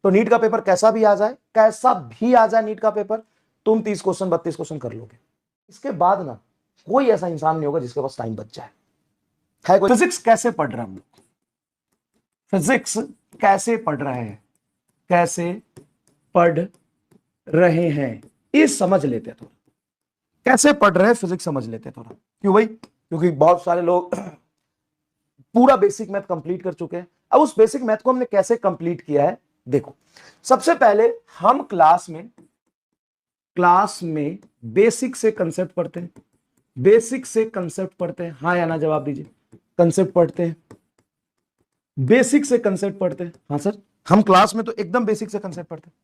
तो नीट का पेपर कैसा भी आ जाए, कैसा भी आ जाए नीट का पेपर, तुम 30 क्वेश्चन 32 क्वेश्चन कर लोगे। इसके बाद ना कोई ऐसा इंसान नहीं होगा जिसके पास टाइम बच जाए। है कोई? फिजिक्स कैसे पढ़ रहे हैं हम लोग, फिजिक्स कैसे पढ़ रहे हैं, कैसे पढ़ रहे हैं, ये समझ लेते हैं थोड़ा। कैसे पढ़ रहे हैं फिजिक्स समझ लेते हैं थोड़ा। क्यों भाई? क्योंकि बहुत सारे लोग पूरा बेसिक मैथ कंप्लीट कर चुके हैं। अब उस बेसिक मैथ को हमने कैसे कंप्लीट किया है, देखो। सबसे पहले हम क्लास में बेसिक से कंसेप्ट पढ़ते हैं, बेसिक से कंसेप्ट पढ़ते हैं, हाँ या ना जवाब दीजिए। कंसेप्ट पढ़ते हैं, बेसिक से कंसेप्ट पढ़ते हैं, हाँ सर। हम क्लास में तो एकदम बेसिक से कंसेप्ट पढ़ते हैं।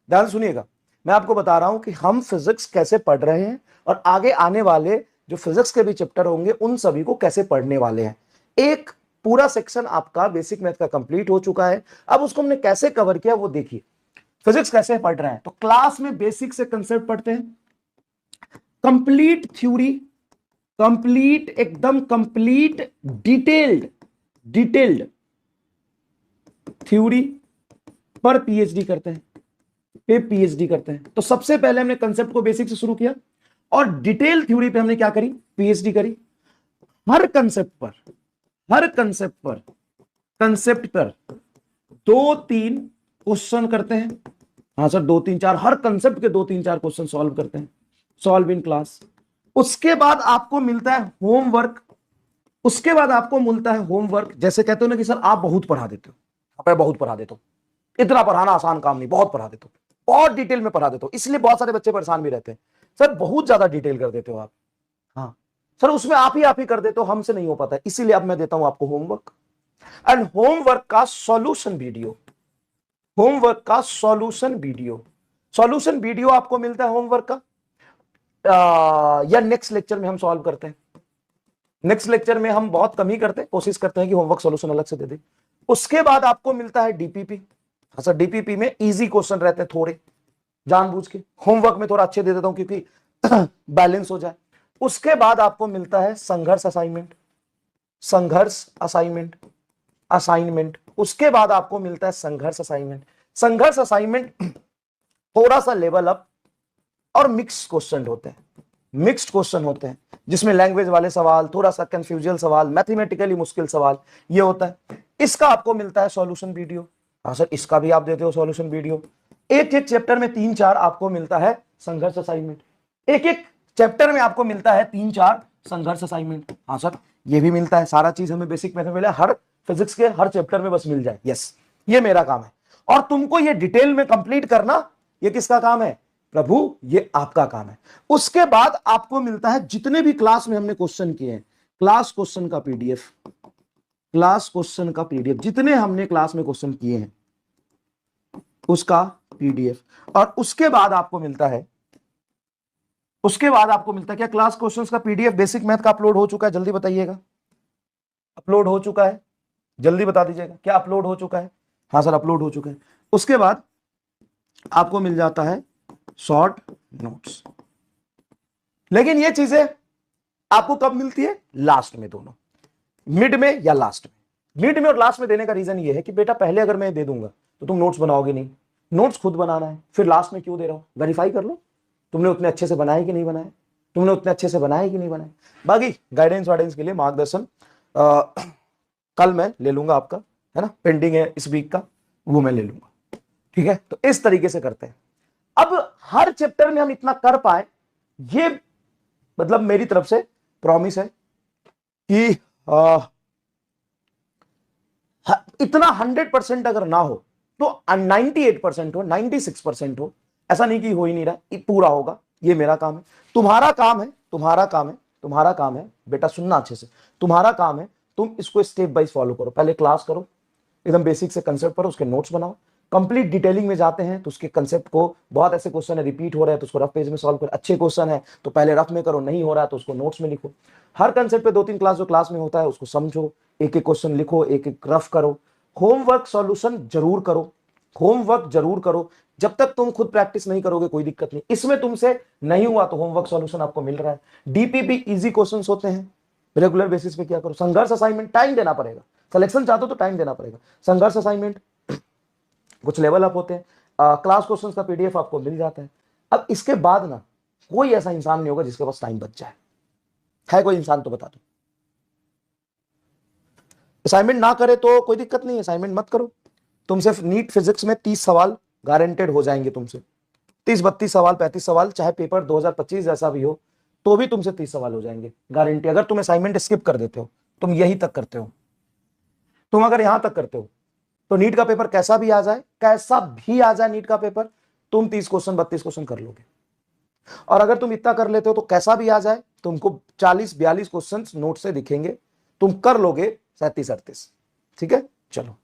ध्यान सुनिएगा, मैं आपको बता रहा हूं कि हम फिजिक्स कैसे पढ़ रहे हैं और आगे आने वाले जो फिजिक्स के भी चैप्टर होंगे उन सभी को कैसे पढ़ने वाले हैं। एक पूरा सेक्शन आपका बेसिक मैथ का कंप्लीट हो चुका है, अब उसको हमने कैसे कवर किया वो देखिए। फिजिक्स कैसे पढ़ रहे हैं, तो क्लास में बेसिक से कंसेप्ट पढ़ते हैं, कंप्लीट थ्योरी, कंप्लीट एकदम कंप्लीट डिटेल्ड थ्योरी पर पीएचडी करते हैं, पीएचडी करते हैं। तो सबसे पहले हमने कंसेप्ट को बेसिक से शुरू किया और डिटेल थ्योरी पे हमने क्या करी, पीएचडी करी। हर कंसेप्ट पर 2-3 क्वेश्चन करते हैं, हाँ सर 2-3-4, हर कंसेप्ट के 2-3-4 क्वेश्चन सॉल्व करते हैं, सॉल्व इन क्लास। उसके बाद आपको मिलता है होमवर्क, जैसे कहते हो ना कि सर आप बहुत पढ़ा देते हो, मैं बहुत पढ़ा देता हूं, इतना पढ़ाना आसान काम नहीं, बहुत पढ़ा देता हूं, बहुत डिटेल में पढ़ा देता हूं, इसलिए बहुत सारे बच्चे परेशान भी रहते हैं, सर बहुत ज्यादा डिटेल कर देते हो आप। हाँ सर उसमें आप ही कर देते हो, हमसे नहीं हो पाता, इसीलिए अब मैं देता हूं आपको होमवर्क एंड होमवर्क का सॉल्यूशन वीडियो आपको मिलता है होमवर्क का, या नेक्स्ट लेक्चर में हम सॉल्व करते हैं। नेक्स्ट लेक्चर में हम बहुत कम ही करते हैं, कोशिश करते हैं कि होमवर्क सॉल्यूशन अलग से दे दें। उसके बाद आपको मिलता है डीपीपी। अच्छा डीपीपी में इजी क्वेश्चन रहते हैं थोड़े, जानबूझ के होमवर्क में थोड़ा अच्छे दे देता हूं क्योंकि बैलेंस हो जाए। उसके बाद आपको मिलता है संघर्ष असाइनमेंट। उसके बाद आपको मिलता है संघर्ष असाइनमेंट थोड़ा सा लेवल अप और मिक्स्ड क्वेश्चन होते हैं जिसमें लैंग्वेज वाले सवाल, थोड़ा सा कंफ्यूजन सवाल, मैथमेटिकली मुश्किल सवाल ये होता है। इसका आपको मिलता है सॉल्यूशन वीडियो। हाँ सर इसका भी आप देते हो सॉल्यूशन वीडियो। एक चैप्टर में 3-4 आपको मिलता है संघर्ष असाइनमेंट, एक चैप्टर में आपको मिलता है 3-4 संघर्ष असाइनमेंट। हाँ सर ये भी मिलता है, सारा चीज हमें बेसिक मैथ में मिला, हर फिजिक्स के हर चैप्टर में बस मिल जाए। यस ये मेरा काम है और तुमको ये डिटेल में कंप्लीट करना ये किसका काम है, प्रभु ये आपका काम है। उसके बाद आपको मिलता है जितने भी क्लास में हमने क्वेश्चन किए हैं, क्लास क्वेश्चन का पीडीएफ, जितने हमने क्लास में क्वेश्चन किए हैं उसका पीडीएफ। और उसके बाद आपको मिलता है क्या, क्लास क्वेश्चंस का पीडीएफ बेसिक मैथ का अपलोड हो चुका है, जल्दी बताइएगा। अपलोड हो चुका है, जल्दी बता दीजिएगा क्या अपलोड हो चुका है। हाँ सर अपलोड हो चुका है। उसके बाद आपको मिल जाता है शॉर्ट नोट्स, लेकिन ये चीजें आपको कब मिलती है, लास्ट में, दोनों मिड में या लास्ट में। मिड में और लास्ट में देने का रीजन ये है कि बेटा पहले अगर मैं दे दूंगा तो तुम नोट्स बनाओगे नहीं, नोट्स खुद बनाना है, फिर लास्ट में क्यों दे रहा हूं, वेरीफाई कर लो तुमने उतने अच्छे से बनाए कि नहीं बनाए, बाकी गाइडेंस वाइडेंस के लिए मार्गदर्शन कल मैं ले लूंगा आपका, है ना, पेंडिंग है इस वीक का, वो मैं ले लूंगा। ठीक है, तो इस तरीके से करते हैं। अब हर चैप्टर में हम इतना कर पाए, ये मतलब मेरी तरफ से प्रॉमिस है कि इतना 100% अगर ना हो तो 98% हो, 96% हो, ऐसा नहीं कि हो ही नहीं रहा, पूरा होगा। ये मेरा काम है, तुम्हारा काम है बेटा, सुनना अच्छे से, तुम्हारा काम है तुम इसको स्टेप बाय फॉलो करो। पहले क्लास करो, एकदम बेसिक से कंसेप्ट पर उसके नोट्स बनाओ, कंप्लीट डिटेलिंग में जाते हैं तो उसके कंसेप्ट को, बहुत ऐसे क्वेश्चन है रिपीट हो रहे हैं तो उसको रफ पेज में सॉल्व करो, अच्छे क्वेश्चन है तो पहले रफ में करो, नहीं हो रहा है तो उसको नोट्स में लिखो। हर कंसेप्ट पे 2-3 क्लास जो क्लास में होता है उसको समझो, एक क्वेश्चन लिखो, एक रफ करो, होमवर्क सॉल्यूशन जरूर करो। जब तक तुम खुद प्रैक्टिस नहीं करोगे कोई दिक्कत नहीं, इसमें तुमसे नहीं हुआ तो होमवर्क सॉल्यूशन आपको मिल रहा है। डीपीपी इजी क्वेश्चंस होते हैं, रेगुलर बेसिस पे क्या करो। संघर्ष असाइनमेंट टाइम देना पड़ेगा, सिलेक्शन चाहते हो तो टाइम देना पड़ेगा। संघर्ष असाइनमेंट कुछ लेवल अप होते हैं। क्लास क्वेश्चंस का पीडीएफ आपको मिल जाता है। अब इसके बाद ना कोई ऐसा इंसान नहीं होगा जिसके पास टाइम बच जाए। है कोई इंसान तो बता दो। असाइनमेंट ना करे तो कोई दिक्कत नहीं है, असाइनमेंट मत करो। तुमसे नीट फिजिक्स में 30 सवाल गारंटेड हो जाएंगे तुमसे। 30-32 सवाल, 35 सवाल, चाहे पेपर 2025 जैसा भी हो, तो भी तुमसे 30 सवाल हो जाएंगे गारंटी। अगर तुम असाइनमेंट स्किप कर देते हो, तुम यही तक करते हो, तुम अगर यहां तक करते हो, तो नीट का पेपर कैसा भी आ जाए, कैसा भी आ जाए नीट का पेपर, तुम 30 क्वेश्चन 32 क्वेश्चन कर लोगे। और अगर तुम इतना कर लेते हो तो कैसा भी आ जाए, तुमको 40-42 क्वेश्चन नोट से दिखेंगे, तुम कर लोगे 37-38। ठीक है, चलो।